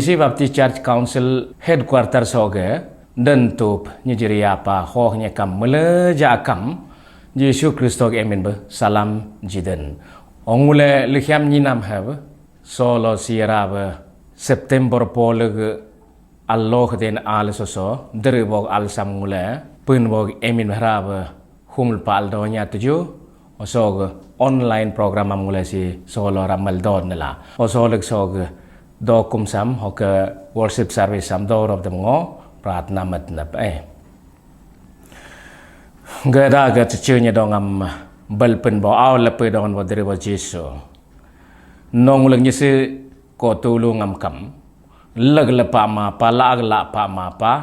Nyisi Baptist Church Council Headquarters soge dan tup nyejeri apa hohnya kam meleja kam Yesus Kristus emin be salam jiden. Ongule lihiam nyinam have solo sierra be September poleg Allah den al soso deribog al samule punbog emin harabe humul pal donya tuju osog online program amule si solo ramal don nela osog sog do kum sam hoke worship service sam door of the ngo pratna matnap gada ga tchunya dongam balpen bo aw lepe don bo deribo jesu nong leng nyese ko tulung am kam lag la pa ma pa lag la pa ma pa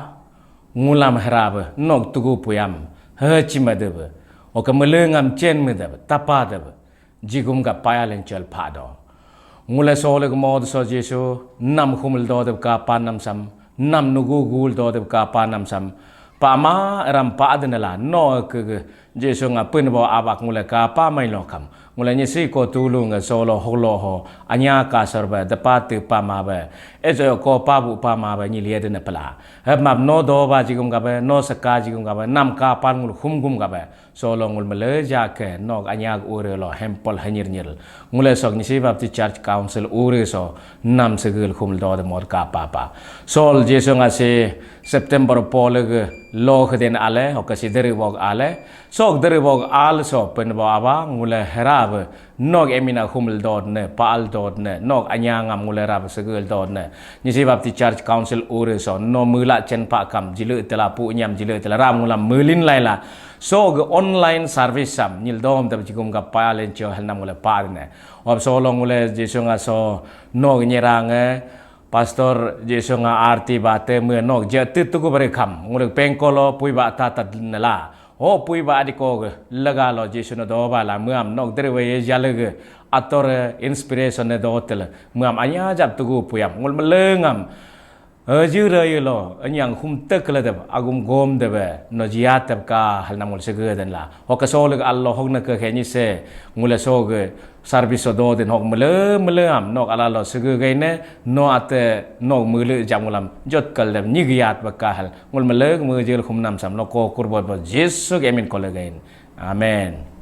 ngulam harabe nok tugu puyam hachimadabe o kamelengam chen medabe tapadebe jigum ga payalen chal phado ngule sole ko mod so jesu nam khumul do de ka pa nam sam nam nugu gul do de ka pa nam sam pa ma ram pa adenala no ke jesu nga pun bo abak ngule ka pa mai lo kam ngule nyisi ko tulung solo holo ho anya ka serba dapat pa ma ba ezo ko pa bu pa ma ba ni liede na pala hab map no do ba jigum ga ba no saka jigum ga ba nam ka pan ngul khum gum ga ba solo ngul mele ja ke no anya ure lo hempol hanyir nyil ngule sok nyisi Baptist Church Council ure so nam segel khum do de mod ka pa pa sol jesu nga se September poleg lo kheden ale o ka sideri bog ale sok deri bog al so pen bo aba ngule herabe nog emina khumul dot ne paal dot ne nog anyanga ngule rab segel dot ne nyisi Baptist Church Council ure so no mula chen pa kam jilu tela pu nyam jilu tela ram ngulam mulin laila so online service sam nil dom tab jigum ga paalen cho hal nam ngule par ne ob so long ngule jesu nga so nog nyerang pastor jesu nga arti bate me nok je titu ko bare kham ngule pengkolo pui ba ta ta nala o pui ba di ko laga lo jesu no do ba la muam nok dere we jaleg ator inspiration ne do tel muam anya jap tu puyam ngul melengam jure lo anyang khum tek la deb agum gom debe no jiat tab ka hal namul sege den la o ka soleg allo hok na ke kheni se ngule sog service do den hok mele am nok ala lo sege gaine no ate no mele jamulam jot kal deb nigiat ba ka hal ngul mele mu jel khum nam sam no ko kurbo ba jesu gemin ko le gain amen.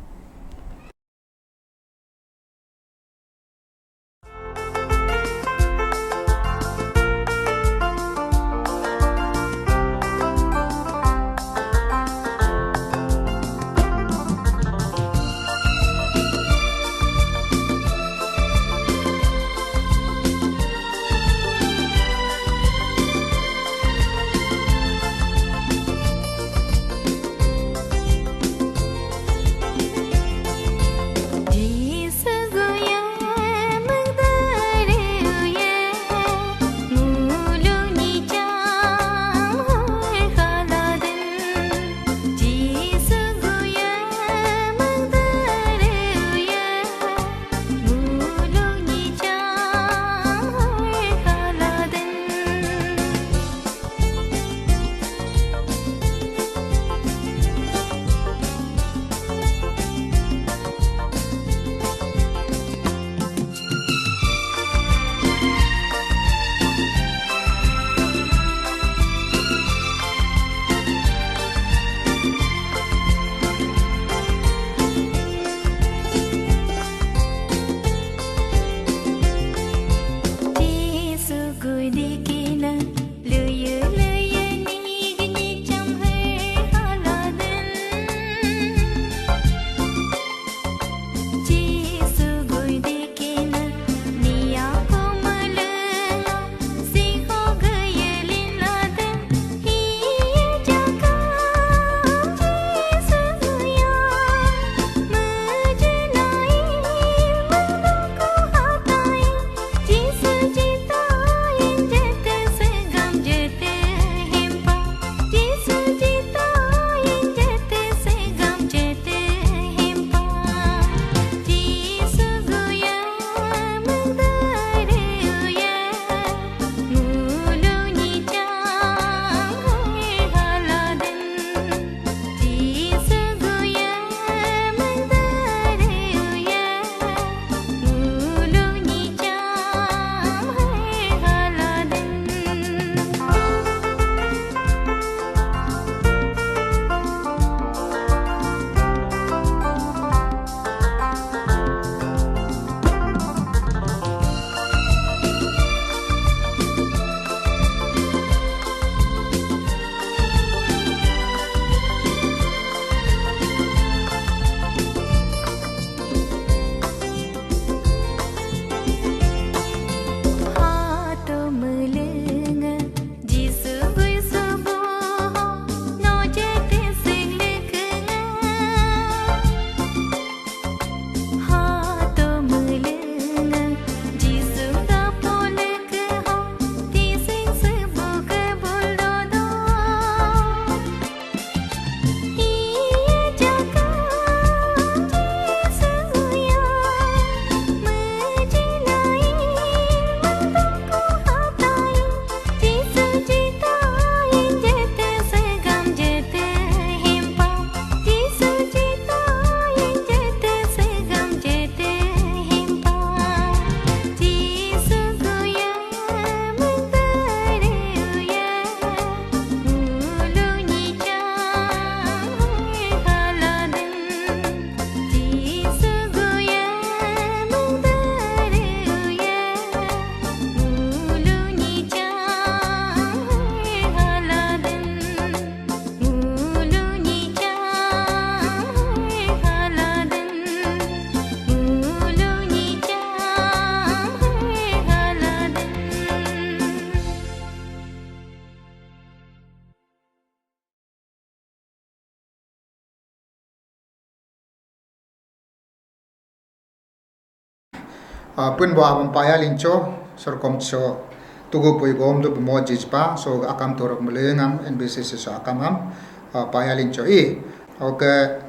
pun bo abam paya lincho sorkom cho tugu pui gom du mo jispa so akam torok melengam NBC so akamam paya lincho I oke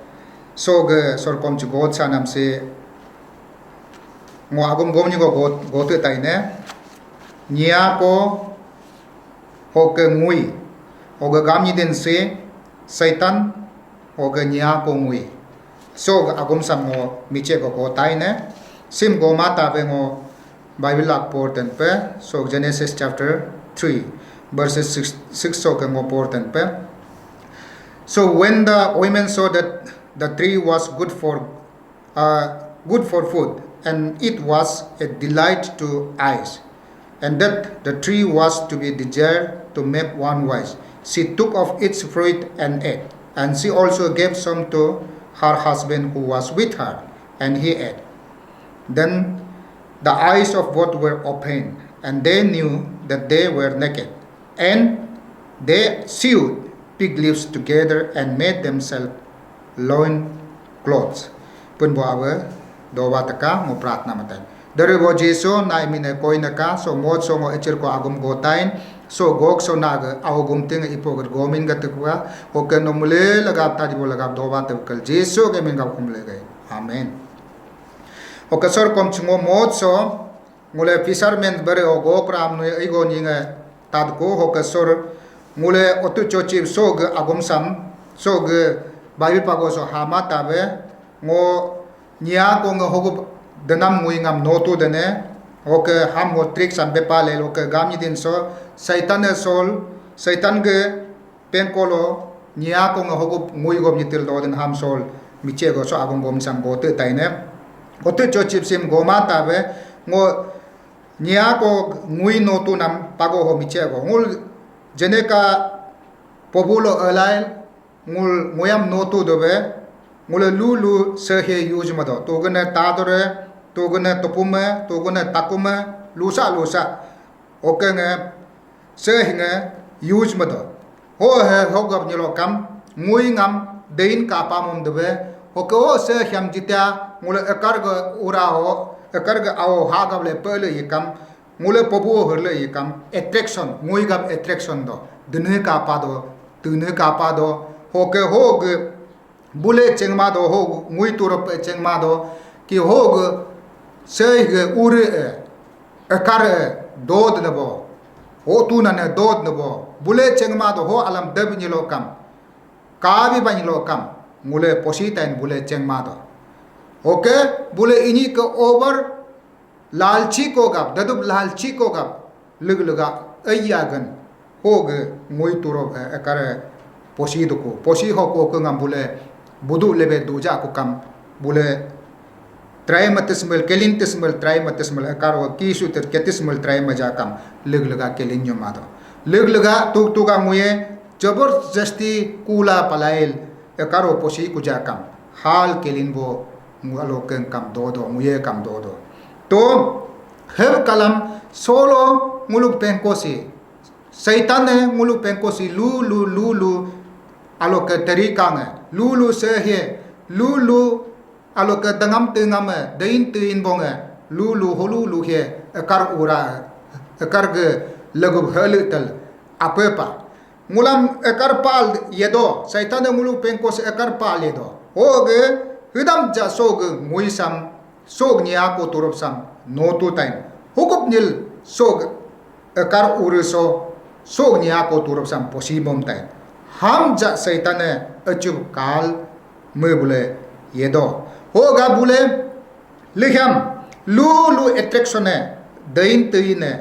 so ge sorkom chu god sanam se ngo agum gom ni go god te tai ne nia ko hoke ngui oge gam ni den se satan oge nia ko ngui so agum sam ngo miche go tai ne sim go mata be ngo Bible lak porten pe so Genesis chapter 3 verses 6 so ke ngo porten pe so when the women saw that the tree was good for food and it was a delight to eyes and that the tree was to be desired to make one wise she took of its fruit and ate and she also gave some to her husband who was with her and he ate. Then the eyes of both were opened, and they knew that they were naked. And they sewed fig leaves together and made themselves loin clothes. Pun bo awe do wataka mo pratna matan. Dari bo Jesu na imine koinaka so mod so ngo echir ko agum gotain so gok so naga agum ting ipogat gomin gatukwa hoken no mule lagap ta dibo lagap do watakal Jesu ke min gap kumle gai. Amen. Okasor kom chungo mod so mule fishermen bare ogo pram no igo ninga tad ko okasor mule otu chochi so ge agum sam so ge Bible pago so hama tabe ngo nia ko ngo hogu danam ngui ngam notu dene oke ham go trick sam be pale oke gami din so satan ge penkolo nia ko ngo hogu ngui go nitil do den ham sol miche go so agum gom sam go te taine Otu chochip sim goma tabe ngo nia ko ngui no tu nam pago ho miche go ngul jeneka populo alail ngul ngoyam no tu dobe ngul lulu se he use ma do to gane ta dore to gane topume to gane takume lusa oke nge se hinge use ma do ho he ho gab nylo kam ngui ngam dein ka pa mom dobe Hoko se hyam jita mule ekarga uraho ekarga ao hagable pele yikam mule pobu herle yikam attraction ngui gab attraction do dune ka pa do hoke hog bule chengma do hog ngui turop chengma do ki hog se ge ure ekar dod nabo ho tu na ne dod nabo bule chengma do ho alam dab ni lokam ka bi ban lokam mule positain bule chengma do okay bule ini ko over lalchi ko gab dadub lalchi ko gab lugluga ayagan hoge moi turo ekare posi do ko posi ho ko ngam bule budu lebe duja ko kam bule trimatismal kelintismal trimatismal ekaro kisu ter ketismal trimaja kam lugluga kelin nyoma do lugluga tuk tuga muye जबरदस्ती कूला पलाइल एकरो पोसी कुजा कम हाल केलिनबो मुअलोकन कम दो मुये कम दो तो हेब कलम सोलो मुलुक पेंकोसी शैतान ने मुलुक पेंकोसी लू आलोक तरीका में लू से हे लू आलोक दंगम तिंगम दैन तीन बोंगे लू होलू हे एकर उरा एकर गे लगु हलतल अपेपा मुलम एकर पाल येदो शैतान मुलु पेंकोस एकर पाल येदो होगे हिदम जा सोग मुइसम सोग निया को तुरपसम नोतु टाइम हुकुप निल सोग एकर उरसो सोग निया को तुरपसम पोसिबम टाइम हम जा शैतान अचुब काल मुबुले येदो होगा बुले लिखम लू एट्रैक्शन है दैन तईने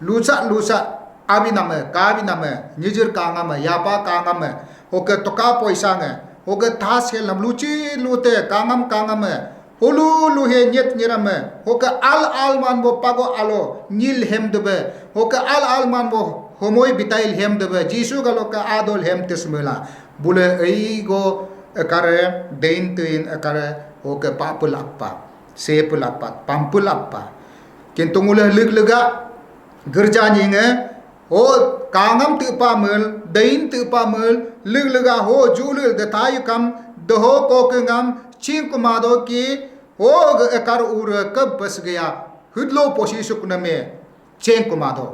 लूसा आबी नामे काबी नामे निजर कांगामे यापा कांगामे होके तोका पैसांगे होके थास के लमलुची लूते कांगामे होलू लुहे नियत निरमे होके आल मान बो पागो आलो नील हेम दबे होके आल मान बो होमोय बिताइल हेम दबे जीसु गलो का आदोल हेम तिसमेला बुले एगो करे दैन तईन करे होके पापुलाप्पा सेपुलाप्पा पाम्पुलाप्पा किंतु मुले लिगलगा गिरजा निंगे हो कांगम तिपा मल दैन तिपा मल लिगलगा हो जुलुल दताय कम दहो कोकंगम चिंक मादो की हो एकर उर कब बस गया hudlo posisu kuna me cheng kumado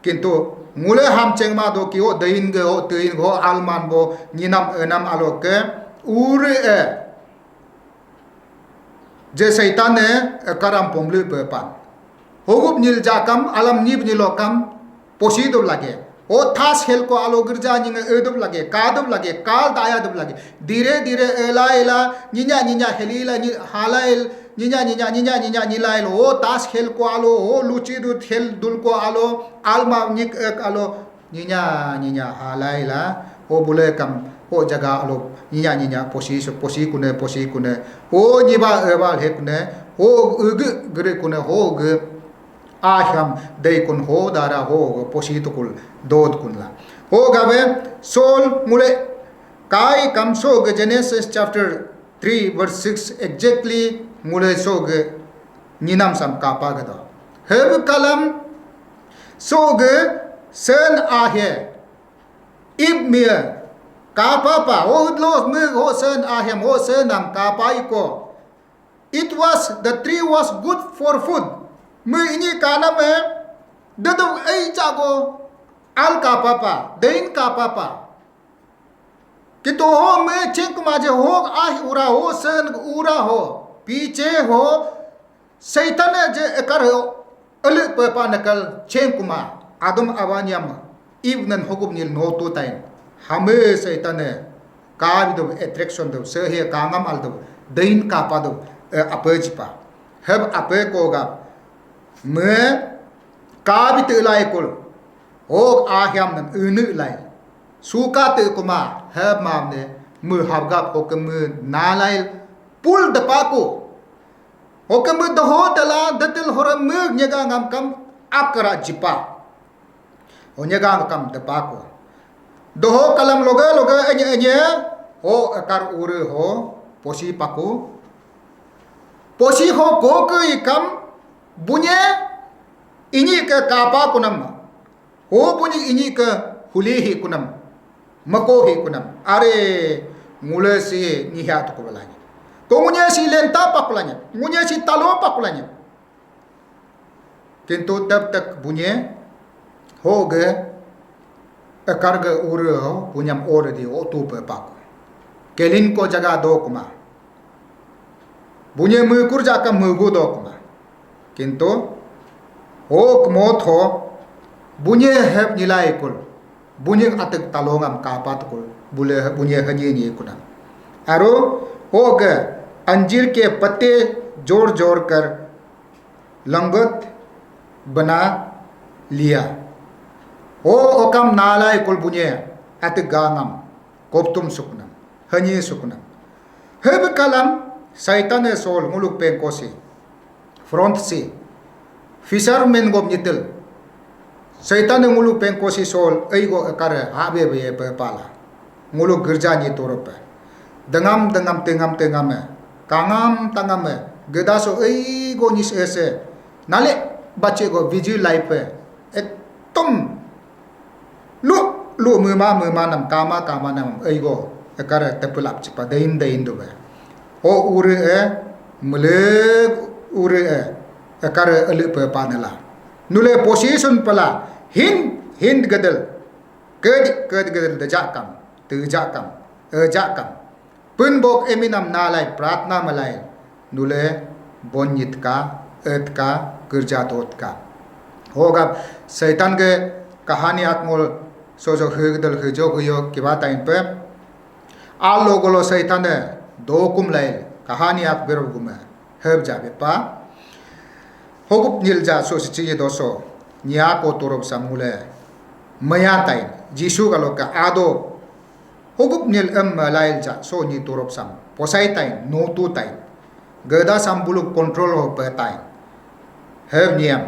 kintu mule ham cheng ma do ki o dain ge o tuin go alman bo ninam enam aloke ure e je saitan ne karam pomlu pe pan hogup nil jakam alam nib nilokam posido lage o thas hel ko alo girja ninga edub lage kadub lage kal daya dub lage dire dire ela ela ninya helila ni halail ninya nilail o tas hel ko alo o luchi du hel dul ko alo alma nik ek alo ninya halaila o bule kam o jaga alo ninya posi kune o niba ebal hekune o ugu gre kune ho ge aham dei kun ho dara ho posi tukul dod kunla ho gabe sol mule kai kam so ge Genesis chapter 3 verse 6 exactly mule so ge ninam sam kapa ga do heb kalam so ge sen ahe ibmir kapa pa o lo me ho sen ahem ho sen nam kapa iko it was the tree was good for food me ini kana me dadu ai chago al kapa pa dein kapa pa कितो हो मैं चिंक माजे हो आह उरा हो सन उरा हो पीछे हो सैतान जे कर हो अल पेपा नकल चिंक मा आदम अवान्यम इवनन हुकुम निल नो तो ताइन हमे सैतान का बिदो अट्रैक्शन दो से हे कांगम अल दो दैन का पा दो अपेजिपा हब अपे कोगा मैं का बित लाय कुल हो आह्यम नन उन लाय suka te kuma heb mamne mu habgap hokem nalail pul depako hokem de hotela detil horam mu nyega ngam kam akra jipa o nyega ngam kam depako doho kalam loga enye ho akar ure ho posi paku posi ho ko ke ikam bunye ini ke kapa kunam ho bunyi ini ke hulihi kunam mako hi kunam are mule si niha to kolanya ko munya si lenta pakulanya munya si talo pakulanya kintu tab tak bunye hoge akarga ure ho punyam ore di o tu pe pak kelin ko jaga do kuma bunye mu kurja ka mu go do kuma kintu ok mot ho bunye heb nilai kul bunyi atek talongam kapat ko bule bunyi hanye ni kunam aro hoga अंजीर के पत्ते जोड़ जोड़ कर लंगोट बना लिया ओ ओकम नालाय कुल बुnye at gangam koptum suknam hanye suknam heb kalam saitan e sol muluk pen kosi front si fisherman gob nitel saitan e muluk pen kosi sol eigo kare habe be pala muluk girja ni torope dengam tengam kangam tangam gedaso eigo nis ese nale bache go visual life etom lu mema nam kama nam eigo ekare tepulap chipa dein do be o ure mule ure ekare ele pe panela nule position pala hin gadel ked gadel de jakam tu jakam pun bok eminam nalai pratna malai nule bonyit ka et ka girjatot ka hoga शैतान के कहानी आत्मोल सोजो हृदल हृजो हुयो की बात आइन पे आल लोगोलो शैतान ने दो कुम लाइल कहानी आत बेरो गुमे हब जाबे पा होगुप नील जा सोसिची ये दोसो निया को तोरब सामुले मया ताइन जीसु गलो का आदो होगुप नील लाइल जा सो नी तोरब साम पोसाई ताइन नो तू ताइन गदा सामबुलु कंट्रोल हो पे ताइन हब नियम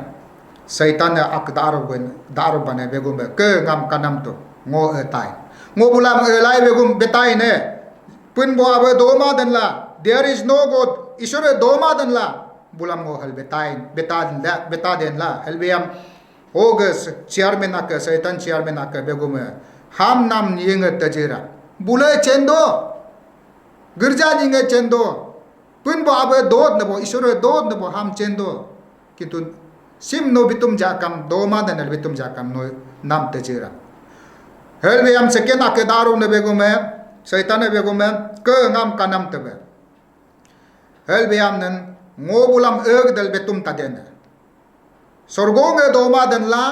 शैतान ने ak daru bane begum ke ngam kanam to ngo tai ngo bulam lai begum betai ne pun bo abe doma dan la there is no god isore doma dan la bulam ngo hal betai beta den la helbiam hoges chairman ak shaitan chairman ak begum ham nam yeng tajira bule chendo girja ninge chendo pun bo abe dod ne bo isore dod ne bo ham chendo किंतु SIM no बितुम जाकम दोमा दनल बितुम जाकम नो नाम तजीरा हेल वे हम सेकेंड आके दारू ने बेगो में शैतान ने बेगो में क ngam kanam tebe हेल वे हम नन ngो बुलम एग दल बितुम तदेन sorgo nge doma dan la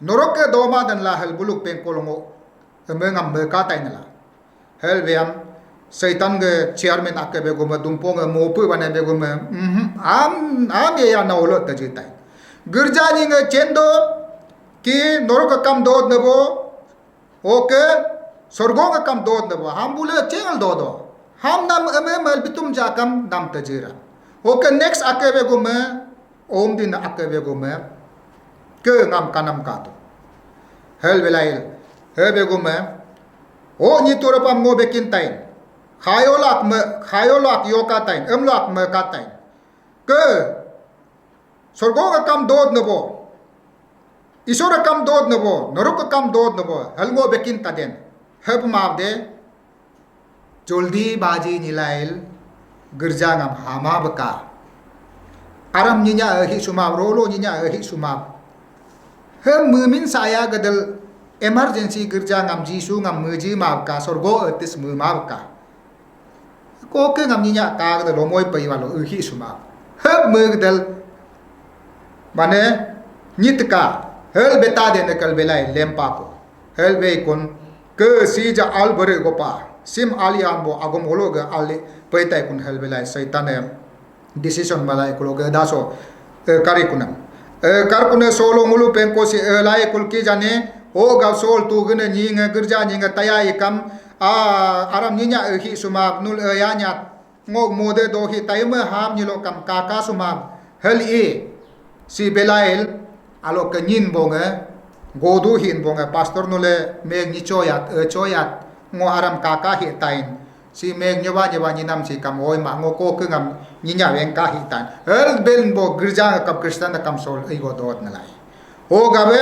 norok ke doma dan la hel buluk peng kolongo me ngam me ka tai la hel वे हम शैतान के चेयरमैन आके बेगो में दुम्पो में मोपु बने बेगो में आम ये या नौलो तजीता है गिरजा जी ने चेंदो कि नोरो का कम दो नबो ओके स्वर्गों का कम दो नबो हम बोले चेंगल दो हम नाम में मल बितुम जाकम नाम तजीरा ओके नेक्स्ट आके बेगो में ओम दिन आके बेगो में के नाम कानम का तो हेल बेलाइल हे बेगो में ओ नी तोर पम ngो bekin tain khayolak yo ka tain emlak me ka tain ke sorgo ka kam dod nabo isora kam dod nabo norok ka kam dod nabo halgo bekin taden heb mabde joldi baji nilail girja ngam hama baka aram nyinya hi sumab rolo nyinya hi sumab hem mumin saya gadal emergency girja ngam jisu ngam muji mab ka sorgo etis mu mab ka ko ke ngam nyinya ka gadal lomoy pai walo hi sumab heb mu gadal mane nitka hel beta de nakal belai lempa ko hel be kon ke si ja al bare gopa sim alian bo agom hologa ali paitai kun hel belai shaitan em decision balai ko ga daso kari kunam kar kunne solo ngulu pen ko si lai kul ki jane o ga sol tu gne ni nga girja ni nga taya ikam aram ni nya hi sumab nul ya nya ngok mode do hi taima ham ni lo kam ka sumab hel e si belail alo ka nyin bonga godu hin bonga pastor nule meg ni choyat ngo aram ka hi tain si meg nyoba ni nam si kam oi ma ngo ko ke ngam ni nya wen ka hi tan hel bel bo girja kap kristan kam sol ai go dot na lai o gabe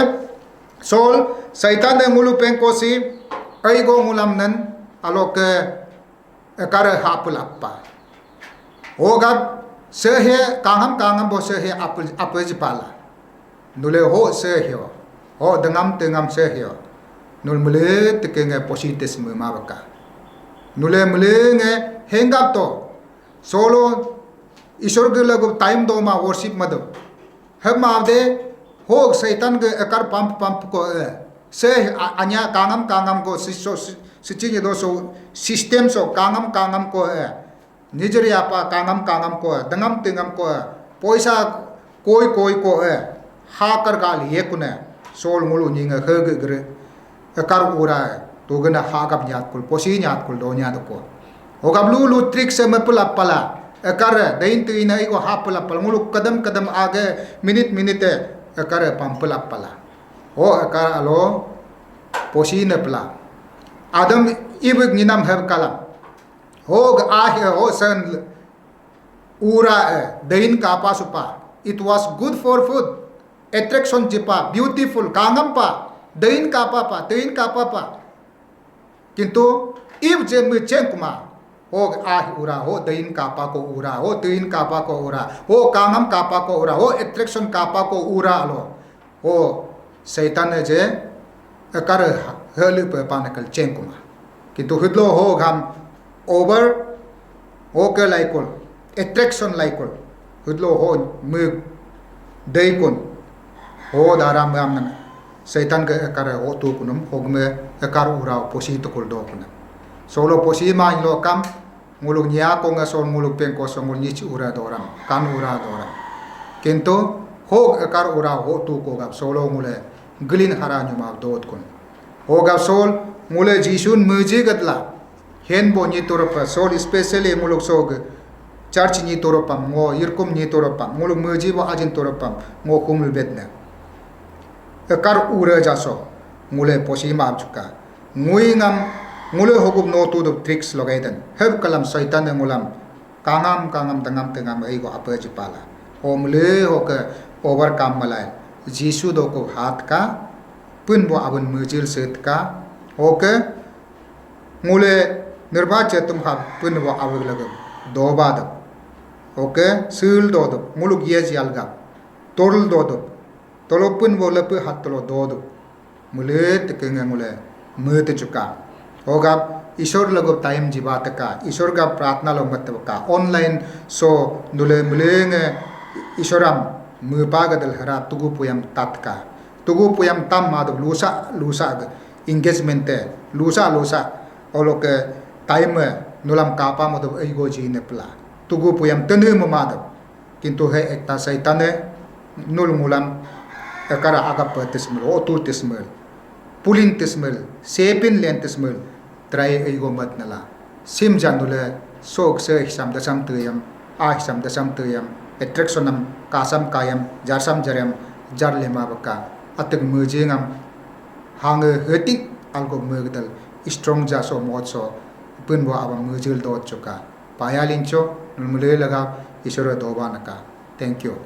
sol shaitan de ngulu pen ko si ai go ngulam nan alo ke kar hapulappa o gab sehe kangam bo sehe apul jipala nule ho sehe ho dengam sehe nul mule tekenge positif mabaka nule mule nge hengap to solo isor gelago time do ma worship mado hem avde ho shaitan ge akar pump ko se anya kangam ko sichi do so system so kangam ko Nigeria pa kangam ko dengam ko poisa koi ko ha kar gal ye kune sol mulu ninga khege gre kar ura to gna ha gap nyat kul posi nyat kul do nyat ko o gab lu trick se mapula pala kar dain tu ina ko ha pala mulu kadam age minute kar pampula pala o kar alo posi ne pala adam ibig ninam heb kala hog ho san ura dain ka pa supa it was good for food attraction jipa beautiful kangam pa dain ka pa kintu if je mu chen kuma hog ura ho dain ka pa ko ura ho dain ka pa ko ura ho kangam ka pa ko ura ho attraction ka pa ko ura lo ho shaitan je kar helu pe panakal chen kuma kintu hidlo ho gam over okay laikol attraction laikol hudlo ho mug daikon ho daram gam na shaitan ke kar ho tu kunum hogme kar ura posi to kol do kunam solo posi ma lo kam ngulung nya ko nga sol ngulung pen ko so ngul ni chi ura doram kan ura doram kintu ho kar ura ho tu ko gam solo ngule glin hara nyuma dot kun ho gam sol ngule jisun muji gadla hen bo ni toropa sol especially muluk sog church ni toropam ngo irkum ni toropam muluk muji bo ajin toropam ngo kumul betna kar ura jaso mule posi ma chuka ngui ngam mule hogub no to the tricks logaidan heb kalam shaitan ngulam kangam tengam ai go apaji pala ho mule ho ka overcome malai jisu do ko hat ka pun bo abun mujil set ka okay mule निर्वाचे तुम हा पुन वो आवग लगे दो बाद okay seal दो दो मुलुक ये जियालगा torul dodo tolopun bo lepu hat tolo dodo mule te kenga mule mu te chuka hoga ईश्वर लगो टाइम जीवात का ईश्वर का प्रार्थना लो मत का ऑनलाइन सो नुले मुलेंग ईश्वरम मुपागदल हरा तुगु पुयम तात का तुगु पुयम तम माद लूसा लूसा इंगेजमेंट लूसा लूसा ओलो के टाइम नुलम कापा मद एगो जी ने प्ला तुगु पुयम तनु माद किंतु है एकता सैताने नुल मुलम एकरा आगा पतिस्मल ओतु तिस्मल पुलिन तिस्मल सेपिन लेन तिस्मल trai ego mat nala sim janule sok se sam dasam tuyam a sam dasam tuyam attractionam kasam kayam jarsam jaram jarlema baka atek mujingam hange hetik algo mugdal strong ja so mod so punbo aba mujil do choka payalincho nulmule laga isoro dobanaka thank you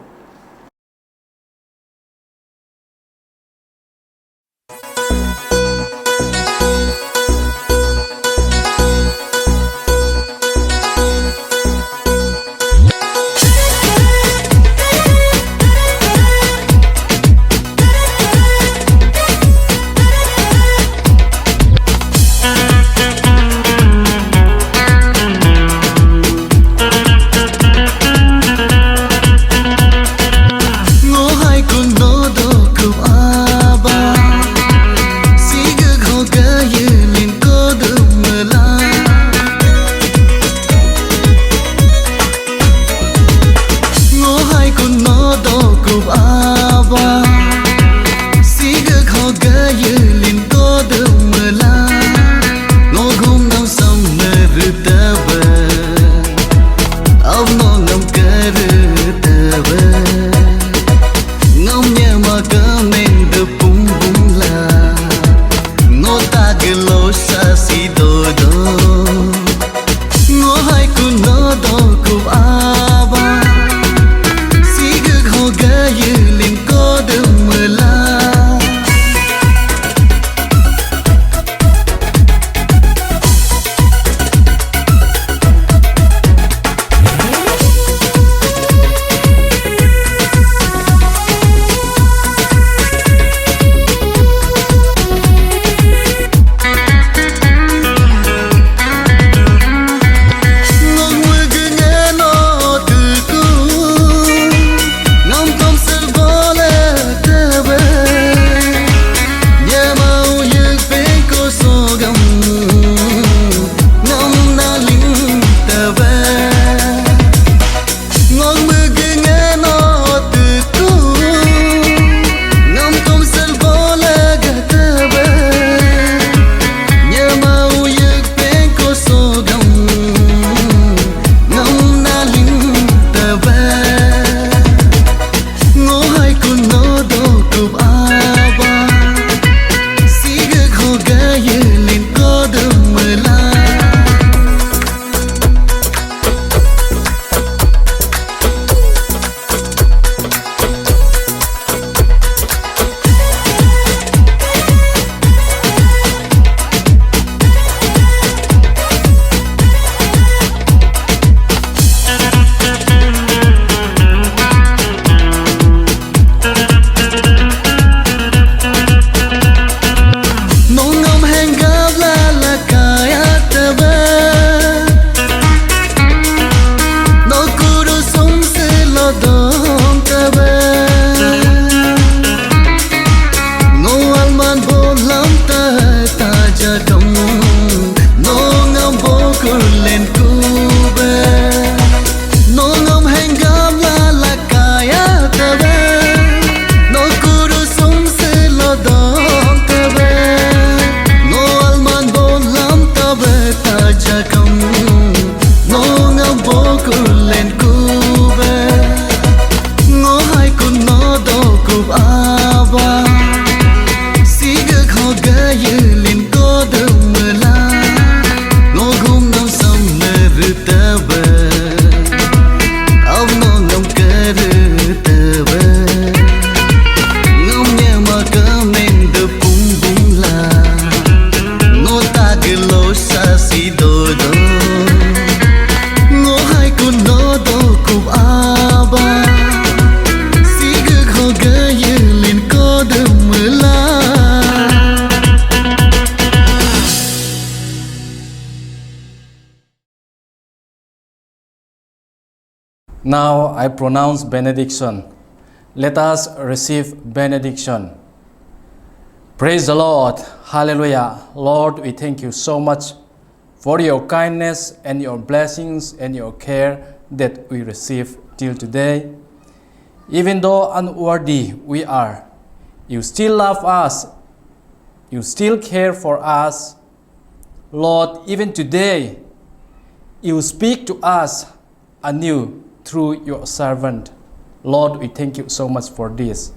Siga kho ga yu lin ko de mơ la Now I pronounce benediction. Let us receive benediction. Praise the Lord. Hallelujah. Lord, we thank you so much for your kindness and your blessings and your care that we receive till today. Even though unworthy we are, you still love us. You still care for us. Lord, even today, you speak to us anew through your servant. Lord, we thank you so much for this.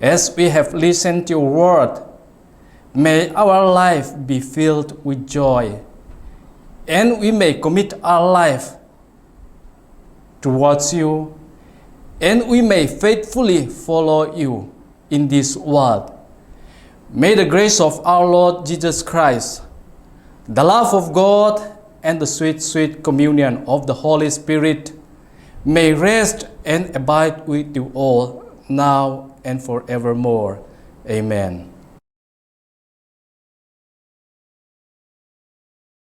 As we have listened to your word, may our life be filled with joy, and we may commit our life towards you, and we may faithfully follow you in this world. May the grace of our Lord Jesus Christ, the love of God, and the sweet, sweet communion of the Holy Spirit may rest and abide with you all now and forevermore. Amen.